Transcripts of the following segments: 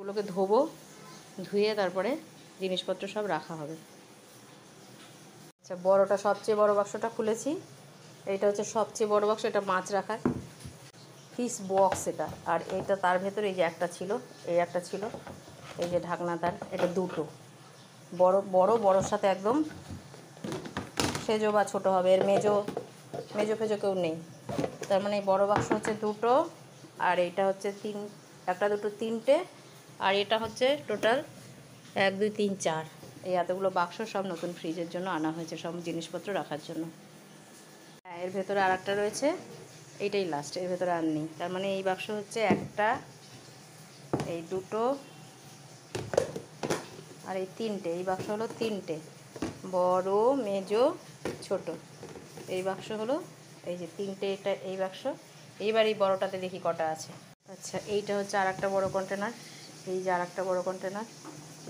এগুলোকে ধোবো, ধুয়ে তারপরে জিনিসপত্র সব রাখা হবে। আচ্ছা, বড়টা সবচেয়ে বড় বাক্সটা খুলেছি। এইটা হচ্ছে সবচেয়ে বড় বাক্স, এটা মাছ রাখার ফিশ বক্স এটা। আর এটা তার ভেতরে এই যে একটা ছিল, এই একটা ছিল, এই যে ঢাকনা তার, এটা দুটো বড় বড় বড়োর সাথে একদম সেজো বা ছোটো হবে। এর মেজো ফেজো কেউ নেই, তার মানে এই বড়ো বাক্স হচ্ছে দুটো, আর এইটা হচ্ছে একটা দুটো তিনটে, আর এটা হচ্ছে টোটাল 1 2 3 4। এই এতগুলো বাক্স সব নতুন ফ্রিজের জন্য আনা হয়েছে, সব জিনিসপত্র রাখার জন্য। হ্যাঁ, এর ভেতরে আর একটা রয়েছে, এইটাই লাস্ট, এর ভেতরে আর নেই। তার মানে এই বাক্স হচ্ছে একটা, এই দুটো, আর এই তিনটে। এই বাক্স হলো তিনটে, বড় মেজো ছোট। এই বাক্স হলো এই যে তিনটে, এটা এই বাক্স। এইবার এই বড়টাতে দেখি কটা আছে। আচ্ছা, এইটা হচ্ছে আর একটা বড়ো কন্টেনার, এই যে আর একটা বড়ো কন্টেনার।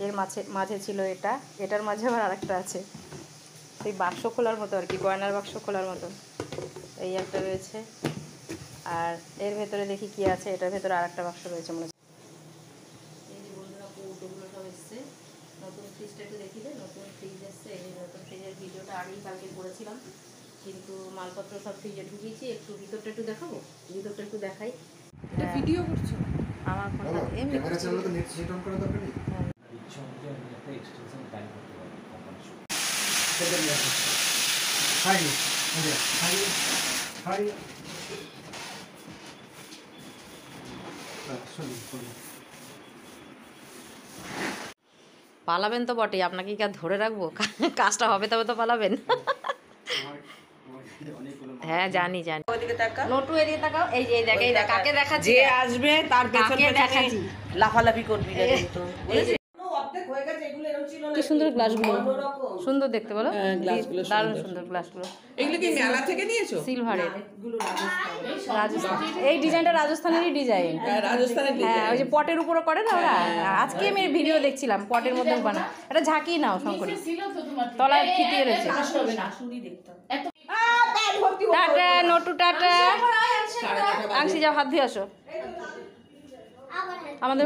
এর মাঝে ছিল এটা, এটার মাঝে আবার আরেকটা আছে, সেই বাক্স খোলার মতো আর কি, গয়নার বাক্স খোলার মতো। এই একটা রয়েছে, আর এর ভেতরে দেখি কি আছে। এটার ভেতরে আরেকটা বাক্স রয়েছে মনে হচ্ছে। এই যে বন্ধুরা, কৌটোগুলো সব এসছে। নতুন ফ্রিজটা একটু দেখি দে, নতুন ফ্রিজ এসছে। এই নতুন ফ্রিজের ভিডিওটা আগেই কালকে করেছিলাম, কিন্তু মালপত্র সব ফ্রিজে ঢুকিয়েছি। একটু ভিতরটা একটু দেখাবো, ভিতরটা একটু দেখাই। এটা ভিডিও করছো? আমার ফোনটা এমনি ক্যামেরা চালালে তো নেট সেট অন করা দরকার নেই। ইচ্ছা অনুযায়ী আমি একটা এক্সটেনশন প্ল্যান করতে পারি কোম্পানির সাথে। সেটা নিয়ে আসো। High high high. শুনুন পালাবেন তো বটেই, আপনাকে কি আর ধরে রাখবো? কাজটা হবে তবে তো পালাবেন। হ্যাঁ জানি জানি। ওইদিকে তাকা, নোটু এদিকে তাকাও। এই যে দেখ, এই দেখ, কাকে দেখাচ্ছি, যে আসবে তার পেছন কাকে পেছনে দেখাচ্ছি। লাফালাফি করবি না কিন্তু। কি সুন্দর গ্লাসগুলো, সুন্দর দেখতে বলো। গ্লাসগুলো দারুণ সুন্দর গ্লাসগুলো। এগুলো কি মেলা থেকে নিয়েছো? সিলভারের, রাজস্থান। এই ডিজাইনটা রাজস্থানেরই ডিজাইন। রাজস্থানের হ্যাঁ, ওই যে পটের উপরে করে না ওরা। আজকে আমি ভিডিও দেখছিলাম, পটের মধ্যে বানা। এটা ঝাঁকিয়ে নাও শঙ্করী, তলায় ফিটিয়ে রয়েছে। Tata no to, tata. আংশি যাও, হাত ধুয়ে আসো। আমাদের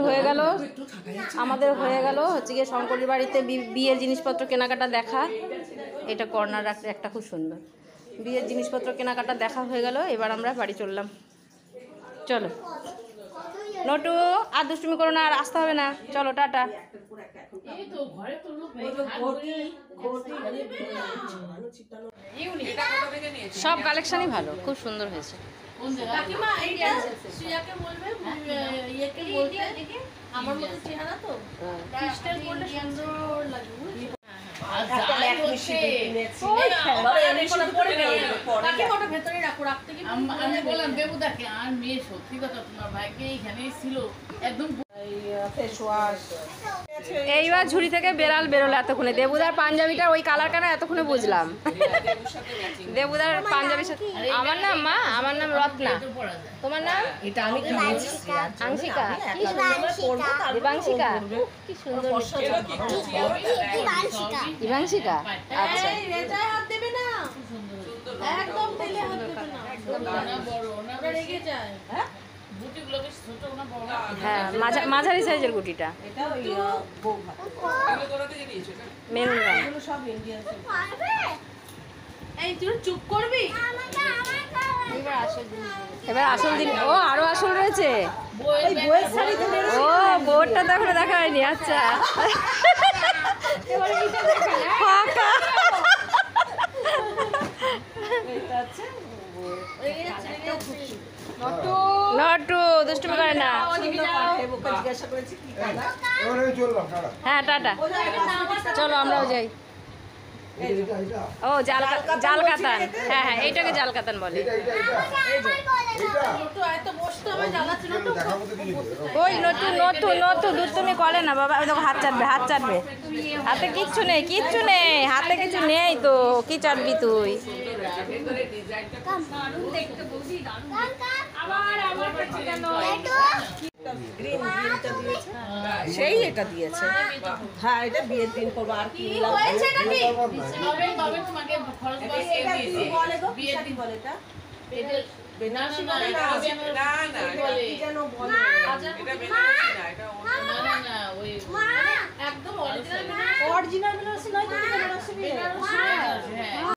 হয়ে গেল হচ্ছে গিয়ে শঙ্করীর বাড়িতে বিয়ের জিনিসপত্র কেনাকাটা দেখা। এটা কর্নার একটা খুব সুন্দর বিয়ের জিনিসপত্র কেনাকাটা দেখা হয়ে গেল। এবার আমরা বাড়ি চললাম। চলো নটু, আর দুষ্টুমি করো না, আর আসতে হবে না। চলো টাটা। সব কালেকশনই ভালো, খুব সুন্দর হয়েছে। আমার মতো চেহারা তো ক্রিস্টাল করলে সুন্দর লাগে। আমি বললাম দেবুদাকে, আর মেয়ে সত্যি কথা তোমার ভাইকে এইখানেই ছিল একদম। এইবার ঝুড়ি থেকে বেরোলো এতক্ষণে। দেবুদার পাঞ্জাবিটা ওই কালার কেন এতক্ষণে বুঝলাম। দেবুদার পাঞ্জাবির সাথে। আমার নাম মা, আমার নাম রত্না। তোমার নাম? এটা আমি আংশিকা। কি সুন্দর, দিবাংশিকা। কি সুন্দর, দিবাংশিকা। আচ্ছা, হাত দেবে না, একদম তেলে হাত দেবে না, বড় না রেগে যায়। গুটিগুলো বেশ ছোট না বড়? হ্যাঁ, মাঝারি সাইজের গুটিটা, মেরুন রং। এই তুই চুপ করবি। এবার আসল দিন। ও আরো আসল রয়েছে। ও বোর্ডটা তো এখনো দেখা হয়নি। আচ্ছা, ফাঁকা। নটু দুষ্টুমি করে না। হ্যাঁ টাটা, চলো আমরাও যাই। ও জাল কাতান। হ্যাঁ হ্যাঁ, এইটাকে জাল কাতান বলে। ওই নটু দুধ তুমি করে না বাবা। দেখো হাত চাটবে, হাতে কিচ্ছু নেই, হাতে কিছু নেই তো, কি চাটবি তুই? সেই এটা দিয়েছে। হ্যাঁ, এটা বিয়ের দিন করবো। আর কি না না ওই একদম অরিজিনাল বেনারসি নয় কিন্তু বেনারসি বিয়ে। হ্যাঁ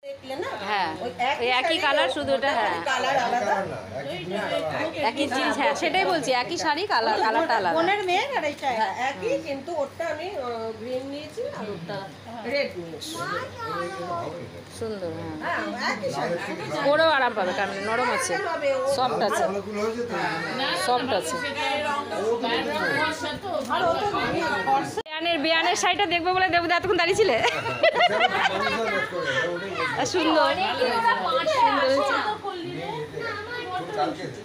দেখলে না হ্যাঁ ওই ওই একই কালার, শুধু ওটা হ্যাঁ কালার আলাদা। একই জিনিস, হ্যাঁ সেটাই বলছি, একই শাড়ি কালার, কালারটা আলাদা। বোনের মেয়ের আর এইটা একই, কিন্তু ওরটা আমি গ্রিন নিয়েছি আর ওরটা রেড নিয়েছি। সুন্দর, হ্যাঁ হ্যাঁ একই শাড়ি। পরেও আরাম পাবে, কারণ নরম আছে, হবে ও সফট আছে, ভালোগুলো হয়েছে তো সফট আছে। বিয়ানের শাড়িটা দেখবে বলে দেবদা এতক্ষণ দাঁড়িয়েছিলে। সুন্দর, সুন্দর হয়েছে।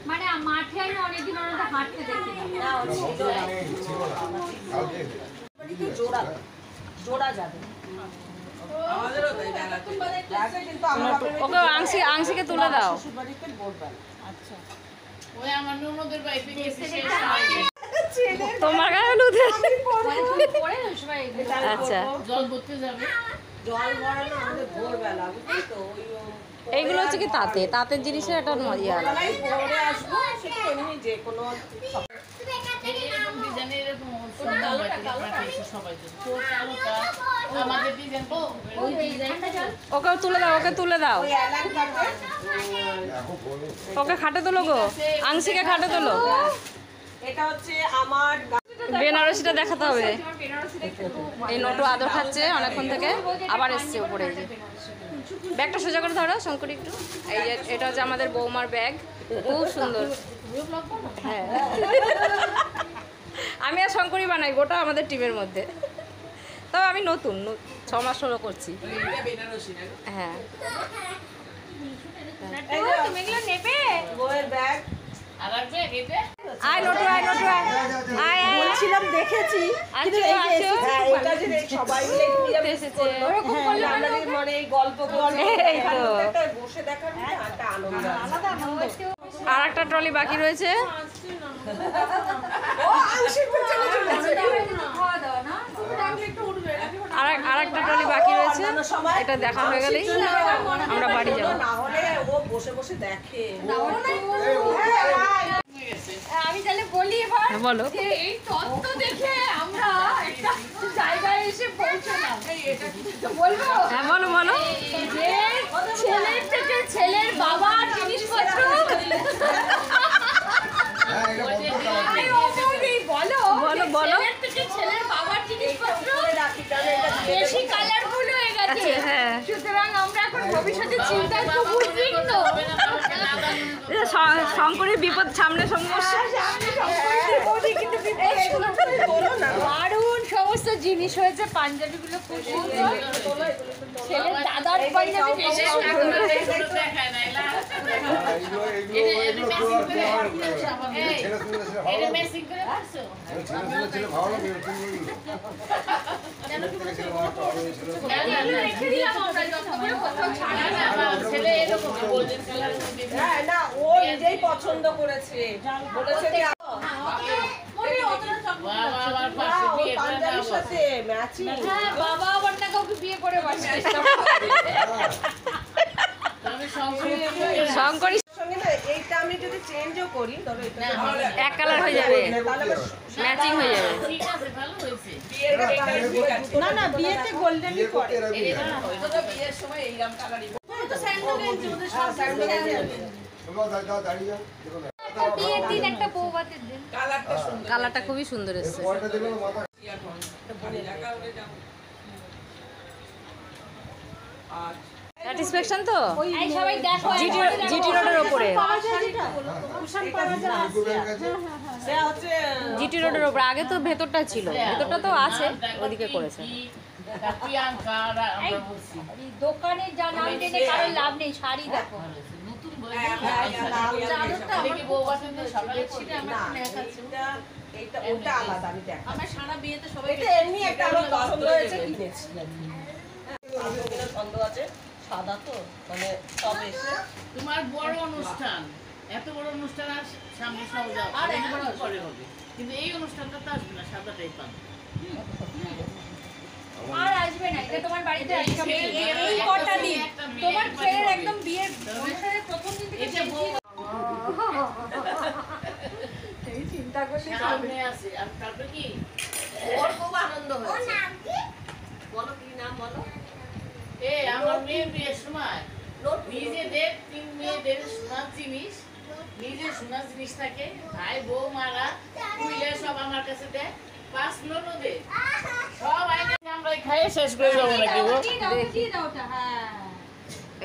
মানে মাঠে আমি অনেকদিন ওনাকে হাঁটতে দেখি জোড়া জোড়া যাবে। যাবে, কিন্তু আমার বাপের ওকে আংশিকে তুলে দাও। শ্বশুরবাড়িতে ভোরবেলা। ওই আমার ননদের বাড়িতে গেছে সেই তোমার গায়ে হলুদ। পরে সবাই আচ্ছা, জল করতে যাবে জল ভরা না আমাদের ভোরবেলা, বুঝলি তো? ওই এইগুলো হচ্ছে কি তাঁতের জিনিসের একটা ইয়ে আলাদা। বেলায় ভোরে আসবো, সেটা এমনি যে কোনো এরকম ডিজাইন এরকম সুন্দর পাঠিয়েছে সবাই জন্য ছোটা মোটা আমাদের ডিজাইন ওই ডিজাইনটা চল ওকে তুলে দাও, ওকে তুলে দাও, ওই এলান কাটে। ওকে খাটে তোলো গো, আংশিকে খাটে তোলো। এটা হচ্ছে আমার বেনারসিটা দেখাতে হবে। এই নটু আদর খাচ্ছে অনেকক্ষণ থেকে, আবার এসছে উপরে। এই যে ব্যাগটা সোজা করে ধরো শঙ্করী একটু। এই যে এটা হচ্ছে আমাদের বৌমার ব্যাগ, খুব সুন্দর। হ্যাঁ আমি আর শঙ্করী বানাই গোটা আমাদের টিমের মধ্যে, তবে আমি নতুন 6 মাস হলো করছি। হ্যাঁ তুমি এগুলো নেবে বইয়ের ব্যাগ আর রাখবে এটা আয় নটু, আয় নটু, আয় আয় আয়। বলছিলাম দেখেছি, কিন্তু আচ্ছা, এই যে আচ্ছা। হ্যাঁ, এটা যে সবাই মিলে কিভাবে এসেছে। ওরকম করলে আমাদের মানে এই গল্প এই তো। বসে দেখার মধ্যে একটা আনন্দ আছে। আর একটা ট্রলি বাকি রয়েছে। ও আংশিক চলে চলেছে। খাওয়া দাওয়া না তুমি ডাকলে একটু উঠবে আর একটা ট্রলি বাকি রয়েছে, এটা দেখা হয়ে গেলেই আমরা বাড়ি যাবো। না হলে ও বসে বসে দেখে। আমি তাহলে বলি এবার হ্যাঁ, বলো। যে এই তত্ত্ব দেখে আমরা একটা জায়গায় এসে পৌঁছলাম। তো বলবো হ্যাঁ বলো বলো। যে ছেলের থেকে ছেলের বাবার জিনিসপত্র আরে ও বলবি, বলো বলো, যে বলো। ছেলের থেকে ছেলের বাবার জিনিসপত্র রাখি তাহলে এটা বেশি কালারফুল হয়ে গেছে। আচ্ছা, হ্যাঁ। সুতরাং আমরা এখন ভবিষ্যতে চিন্তায় খুব উদ্বিগ্ন। শঙ্করের বিপদ সামনে সমস্যা। বলো না। দারুণ সমস্ত জিনিস হয়েছে, পাঞ্জাবিগুলো খুব সুন্দর। ছেলের দাদার পাঞ্জাবি খুব সুন্দর। দেখায় না এলা এটা মেসিং করে পারছো রেখে দিলাম আমরা, যত্ন করে কোথাও ছাড়া না না ছেলে এরকম গোল্ডেন কালার হ্যাঁ, না ও নিজেই পছন্দ করেছে, বলেছে যে মনে অতটা চকলেট বাবা আমার না, পাশে ও বিয়ে করে পাঞ্জাবির দাও সাথে ম্যাচিং। হ্যাঁ, বাবা আবার না কাউকে বিয়ে করে বসে। তবে সংসারে শঙ্করী সঙ্গে না এইটা আমি যদি চেঞ্জও করি তবে এটা না, ভালো লাগে। এক কালার হয়ে যাবে, তাহলে আবার ম্যাচিং হয়ে যাবে। ঠিক আছে ভালো হয়েছে বিয়ের ব্যাপারে না না বিয়েতে গোল্ডেনই করে। বিয়ের দিন একটা বৌভাতের দিন। কালারটা খুবই সুন্দর এসছে। স্যাটিসফ্যাকশন তো এই সবাই দেখো জিটি রোডের ওপরে, সে হচ্ছে জিটি রোডের ওপরে। আগে তো ভেতরটা ছিল, ভেতরটা তো আছে, ওদিকে করেছে। প্রিয়াঙ্কা আমরা বলছি এই দোকানে যা নাম টেনে কারোর লাভ নেই, শাড়ি দেখো। নতুন চাদরটা বউ বাসন সকালে ছিল না, আমরা দেখাচ্ছি এইটা ওটা আলাদা আমি দেখ। আমার সারা বিয়েতে সবাই এটা এমনি একটা আমার পছন্দ হয়েছে কিনেছি। পছন্দ আছে, সাদা তো মানে সব এসে তোমার বড় অনুষ্ঠান, এত বড় অনুষ্ঠান আর সামনে সব যাও আর একবার পরে হবে, কিন্তু এই অনুষ্ঠানটা তো আসবে না, সাদাটাই পাবে। আর আসবে না, এটা তোমার বাড়িতে একদম ছেলের বিয়ে, এই কটা দিন একটা মেয়ে, তোমার একটা ছেলের মেয়ে। একদম বিয়ের অনুষ্ঠানের প্রথম দিন থেকে এই যে বউ সেই চিন্তা করলে সামনে আছে আর তারপরে কি ওর খুব আনন্দ হয়েছে বলো কি নাম বলো আমার মেয়ের বিয়ের সময় নিজেদের 3 মেয়েদের সোনার জিনিস নিজের সোনার জিনিস থাকে ভাই বউ মারা কুইলে সব আমার কাছে দেয় 5 ননদে সব আইনে আমরা খাইয়ে শেষ করে যাবো নাকি গো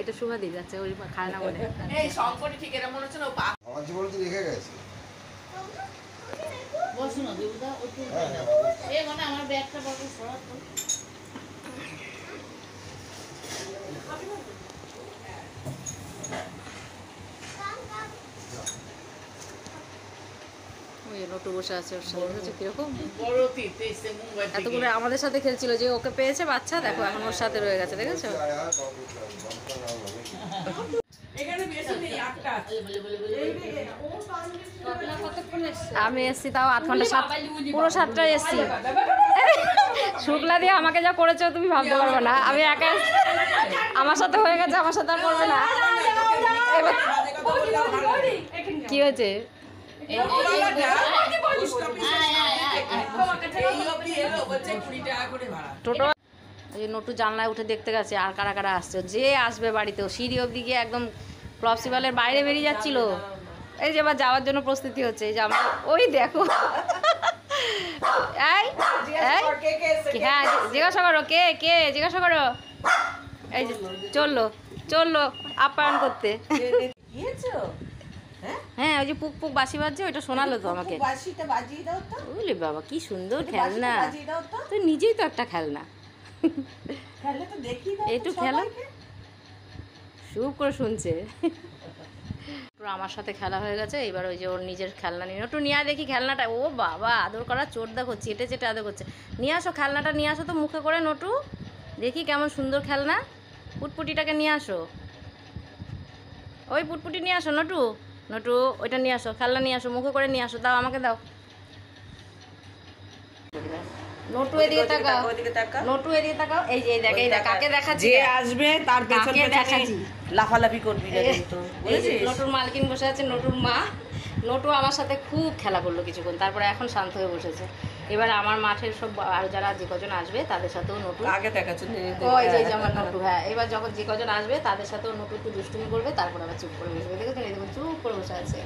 এটা শুভা দিয়ে যাচ্ছে ওই খায় না বলে এই সংকটে ঠিক এরা মনে হচ্ছে না ও পা আমার জীবনে তো রেখে গেছে বসো না দেবুদা ও তুই মানে আমার ব্যাগটা বড় সরাত ওই নটু বসে আছে ওর সাথে হচ্ছে কিরকম বড় তিত এসে মুম্বাই থেকে এতগুলো আমাদের সাথে খেলছিল যে ওকে পেয়েছে বাচ্চা দেখো এখন ওর সাথে রয়ে গেছে দেখেছো এখানে বেশি নেই 8টা আছে আমি এসছি তাও 8 ঘন্টা 7 পুরো 7টায় এসছি শুক্লা দিয়ে আমাকে যা করেছো তুমি ভাবতে পারবে না আমি একা আমার সাথে হয়ে গেছে আমার সাথে আর করবে না এবার কি হয়েছে টোটো এই নটু জানলায় উঠে দেখতে গেছে আর কারা কারা আসছে যে আসবে বাড়িতেও সিঁড়ি অবধি গিয়ে একদম প্রিন্সিপালের বাইরে বেরিয়ে যাচ্ছিল এই যে এবার যাওয়ার জন্য প্রস্তুতি হচ্ছে এই যে আমরা ওই দেখো এই এই হ্যাঁ জিজ্ঞাসা করো কে কে জিজ্ঞাসা করো এই যে চললো চললো আপ্যায়ন করতে গিয়েছো হ্যাঁ ওই যে পুক পুক বাসি বাজছে ওইটা শোনালো তো আমাকে বাসিটা বাজিয়ে দাও তো বুঝলি বাবা কি সুন্দর খেলনা বাজিয়ে দাও তো তুই নিজেই তো একটা খেলনা খেলে তো দেখি দাও একটু খেলো চুপ করে শুনছে পুরো আমার সাথে খেলা হয়ে গেছে এবার ওই যে ওর নিজের খেলনা নিয়ে একটু নিয়ে আয় দেখি খেলনাটা ও বাবা আদর করা চোর দেখো চেটে চেটে আদর করছে নিয়ে আসো খেলনাটা নিয়ে আসো তো মুখে করে নটু দেখি কেমন সুন্দর খেলনা পুটপুটিটাকে নিয়ে আসো ওই পুটপুটি নিয়ে আসো নটু নটু ওইটা নিয়ে আসো খেলনা নিয়ে আসো মুখে করে নিয়ে আসো দাও আমাকে দাও নটু এদিকে তাকাও ওইদিকে তাকা নটু এদিকে তাকাও এই যে এই দেখ এই দেখ কাকে দেখাচ্ছি যে আসবে তার পেছন কাকে পেছনে দেখাচ্ছি? লাফালাফি করবি না কিন্তু এই যে বুঝেছিস নটুর মালকিন বসে আছে নটুর মা নটু আমার সাথে খুব খেলা করলো কিছুক্ষণ তারপরে এখন শান্ত হয়ে বসেছে এবার আমার মাঠের সব আরো যারা যে কজন আসবে তাদের সাথেও নটু আগে দেখাচ্ছ ওই যে আমার নটু হ্যাঁ এবার যখন যে কজন আসবে তাদের সাথেও নটু একটু দুষ্টুমি করবে তারপর আবার চুপ করে বসবে দেখেছেন এই দেখুন চুপ করে বসে আছে